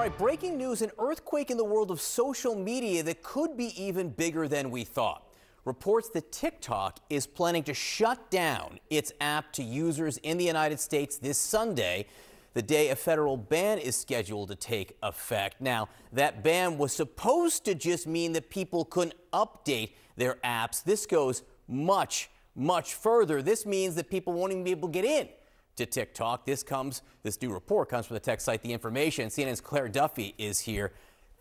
right, breaking news, an earthquake in the world of social media that could be even bigger than we thought. Reports that TikTok is planning to shut down its app to users in the United States this Sunday, the day a federal ban is scheduled to take effect. Now, that ban was supposed to just mean that people couldn't update their apps. This goes much further. This means that people won't even be able to get in to TikTok. This new report comes from the tech site The Information. CNN's Claire Duffy is here.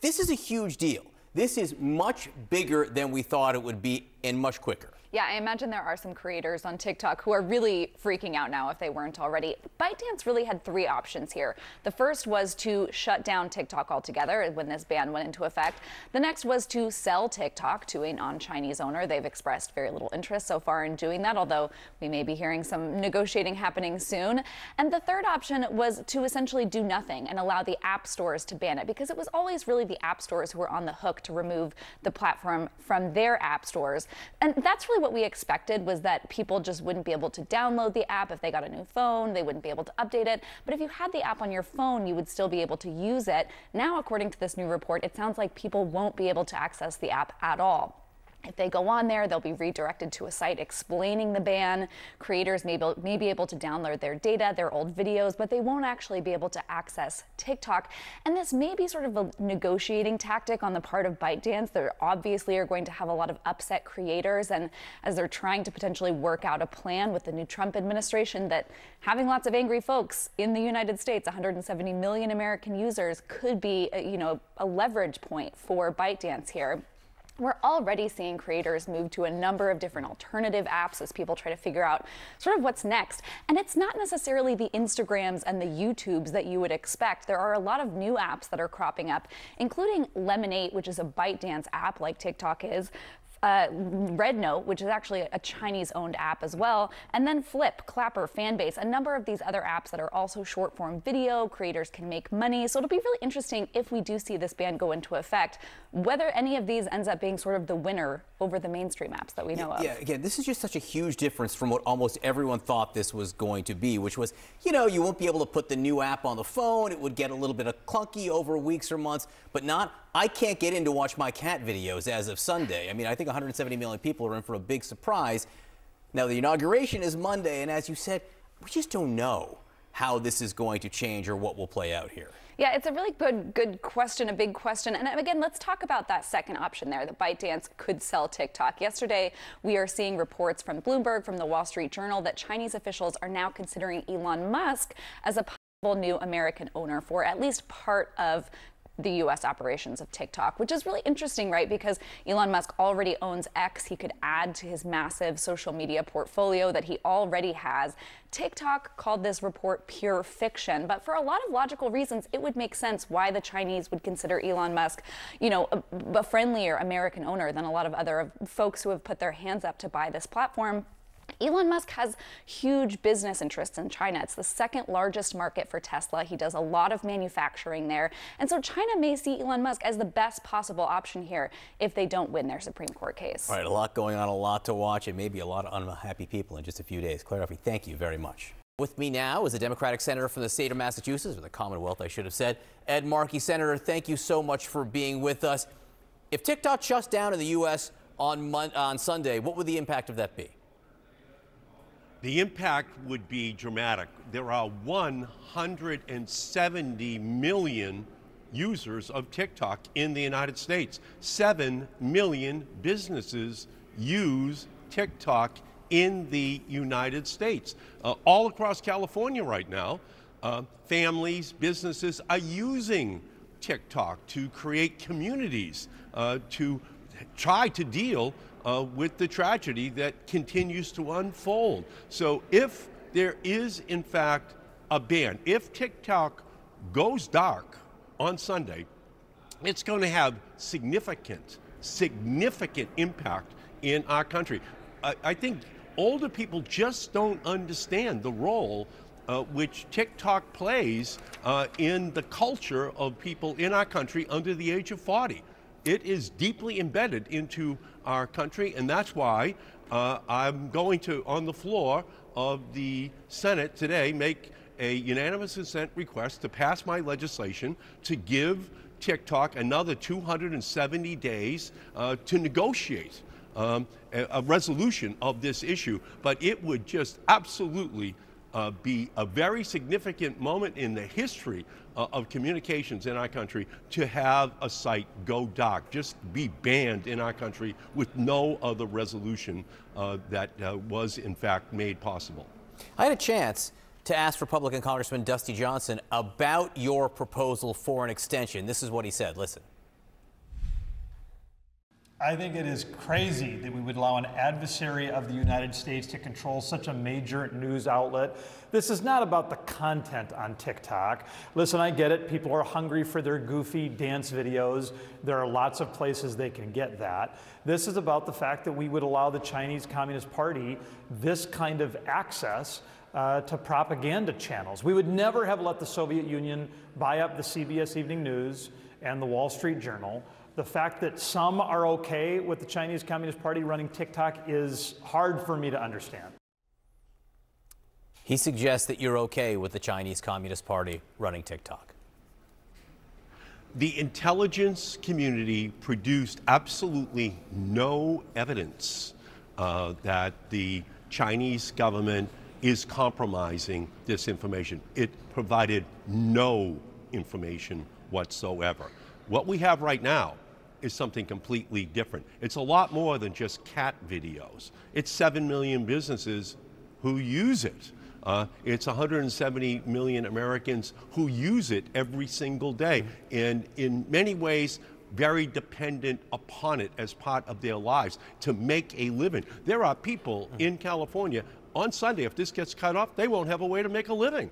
This is a huge deal. This is much bigger than we thought it would be and much quicker. Yeah, I imagine there are some creators on TikTok who are really freaking out now if they weren't already. ByteDance really had three options here. The first was to shut down TikTok altogether when this ban went into effect. The next was to sell TikTok to a non-Chinese owner. They've expressed very little interest so far in doing that, although we may be hearing some negotiating happening soon. And the third option was to essentially do nothing and allow the app stores to ban it, because it was always really the app stores who were on the hook to remove the platform from their app stores. And that's really what we expected, was that people just wouldn't be able to download the app if they got a new phone. They wouldn't be able to update it. But if you had the app on your phone, you would still be able to use it. Now, according to this new report, it sounds like people won't be able to access the app at all. If they go on there, they'll be redirected to a site explaining the ban. Creators may be able to download their data, their old videos, but they won't actually be able to access TikTok. And this may be sort of a negotiating tactic on the part of ByteDance. They obviously are going to have a lot of upset creators, and as they're trying to potentially work out a plan with the new Trump administration, that having lots of angry folks in the United States, 170 million American users, could be a leverage point for ByteDance here. We're already seeing creators move to a number of different alternative apps as people try to figure out sort of what's next. And it's not necessarily the Instagrams and the YouTubes that you would expect. There are a lot of new apps that are cropping up, including Lemon8, which is a ByteDance app like TikTok is, Rednote, which is actually a Chinese-owned app as well, and then Flip, Clapper, Fanbase, a number of these other apps that are also short-form video. Creators can make money. So it'll be really interesting if we do see this ban go into effect, whether any of these ends up being sort of the winner over the mainstream apps that we know of. Yeah, again, this is just such a huge difference from what almost everyone thought this was going to be, which was, you won't be able to put the new app on the phone. It would get a little bit of clunky over weeks or months, but not, I can't get in to watch my cat videos as of Sunday. I mean, I think 170 million people are in for a big surprise. Now, the inauguration is Monday, and as you said, we just don't know how this is going to change or what will play out here. Yeah, it's a really good question, a big question. And again, let's talk about that second option there, that ByteDance could sell TikTok. Yesterday, we are seeing reports from Bloomberg, from the Wall Street Journal, that Chinese officials are now considering Elon Musk as a possible new American owner for at least part of the U.S. operations of TikTok, which is really interesting, right? Because Elon Musk already owns X. He could add to his massive social media portfolio that he already has. TikTok called this report pure fiction, but for a lot of logical reasons, it would make sense why the Chinese would consider Elon Musk, a friendlier American owner than a lot of other folks who have put their hands up to buy this platform. Elon Musk has huge business interests in China. It's the second largest market for Tesla. He does a lot of manufacturing there. And so China may see Elon Musk as the best possible option here if they don't win their Supreme Court case. All right, a lot going on, a lot to watch, and maybe a lot of unhappy people in just a few days. Claire Duffy, thank you very much. With me now is a Democratic senator from the state of Massachusetts, or the Commonwealth, I should have said, Ed Markey. Senator, thank you so much for being with us. If TikTok shuts down in the U.S. on Sunday, what would the impact of that be? The impact would be dramatic. There are 170 million users of TikTok in the United States. 7 million businesses use TikTok in the United States. All across California right now, families, businesses are using TikTok to create communities, to try to deal with the tragedy that continues to unfold. So if there is, in fact, a ban, if TikTok goes dark on Sunday, it's going to have significant impact in our country. I think older people just don't understand the role which TikTok plays in the culture of people in our country under the age of 40. It is deeply embedded into our country, and that's why I'm going to, on the floor of the Senate today, make a unanimous consent request to pass my legislation to give TikTok another 270 days to negotiate a resolution of this issue. But it would just absolutely be a very significant moment in the history of communications in our country to have a site go dark, just be banned in our country with no other resolution that was in fact made possible. I had a chance to ask Republican Congressman Dusty Johnson about your proposal for an extension. This is what he said. Listen. I think it is crazy that we would allow an adversary of the United States to control such a major news outlet. This is not about the content on TikTok. Listen, I get it. People are hungry for their goofy dance videos. There are lots of places they can get that. This is about the fact that we would allow the Chinese Communist Party this kind of access to propaganda channels. We would never have let the Soviet Union buy up the CBS Evening News and the Wall Street Journal. The fact that some are okay with the Chinese Communist Party running TikTok is hard for me to understand. He suggests that you're okay with the Chinese Communist Party running TikTok. The intelligence community produced absolutely no evidence that the Chinese government is compromising this information. It provided no information whatsoever. What we have right now is something completely different. It's a lot more than just cat videos. It's 7 million businesses who use it. It's 170 million Americans who use it every single day, and in many ways very dependent upon it as part of their lives to make a living. There are people in California on Sunday, if this gets cut off, they won't have a way to make a living.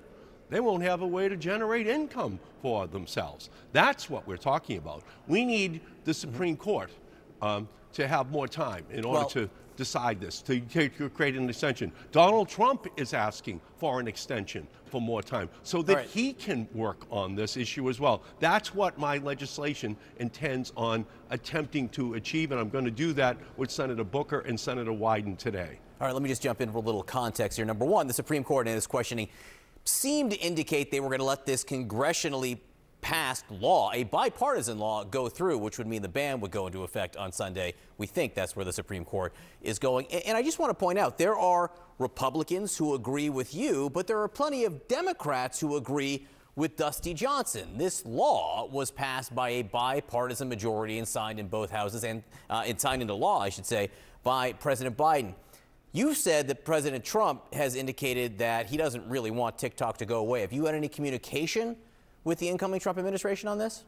They won't have a way to generate income for themselves. That's what we're talking about. We need the Supreme Court to have more time in order to decide this, to create an extension. Donald Trump is asking for an extension for more time so that he can work on this issue as well. That's what my legislation intends on attempting to achieve, and I'm going to do that with Senator Booker and Senator Wyden today. All right, let me just jump in for a little context here. Number one, the Supreme Court in its questioning seemed to indicate they were going to let this congressionally passed law, a bipartisan law, go through, which would mean the ban would go into effect on Sunday. We think that's where the Supreme Court is going. And I just want to point out, there are Republicans who agree with you, but there are plenty of Democrats who agree with Dusty Johnson. This law was passed by a bipartisan majority and signed in both houses, and signed into law, I should say, by President Biden. You said that President Trump has indicated that he doesn't really want TikTok to go away. Have you had any communication with the incoming Trump administration on this?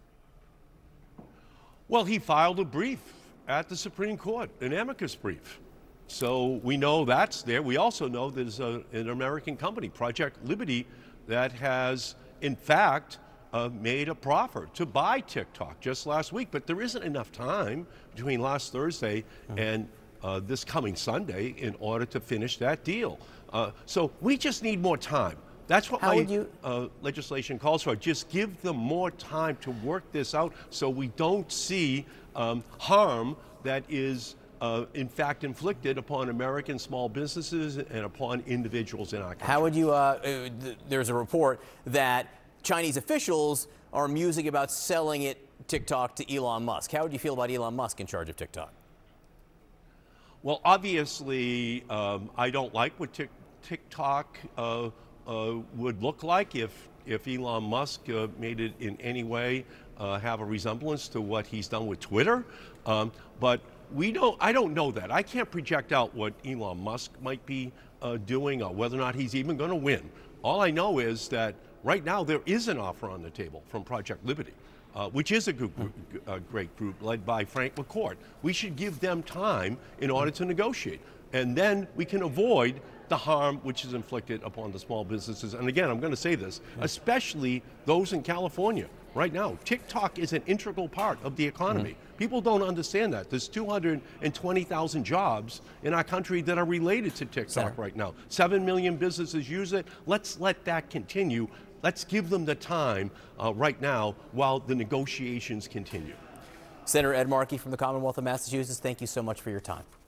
Well, he filed a brief at the Supreme Court, an amicus brief. So we know that's there. We also know there's an American company, Project Liberty, that has, in fact, made a proffer to buy TikTok just last week. But there isn't enough time between last Thursday and this coming Sunday in order to finish that deal. So we just need more time. That's what my legislation calls for. Just give them more time to work this out so we don't see harm that is in fact inflicted upon American small businesses and upon individuals in our country. How would you, there's a report that Chinese officials are musing about selling TikTok to Elon Musk. How would you feel about Elon Musk in charge of TikTok? Well, obviously, I don't like what TikTok would look like if Elon Musk made it in any way have a resemblance to what he's done with Twitter. But I don't know that. I can't project out what Elon Musk might be doing or whether or not he's even going to win. All I know is that right now there is an offer on the table from Project Liberty, which is a great group led by Frank McCourt. We should give them time in order to negotiate. And then we can avoid the harm which is inflicted upon the small businesses. And again, I'm going to say this, especially those in California. Right now, TikTok is an integral part of the economy. People don't understand that. There's 220,000 jobs in our country that are related to TikTok right now. 7 million businesses use it. Let's let that continue. Let's give them the time right now while the negotiations continue. Senator Ed Markey from the Commonwealth of Massachusetts, thank you so much for your time.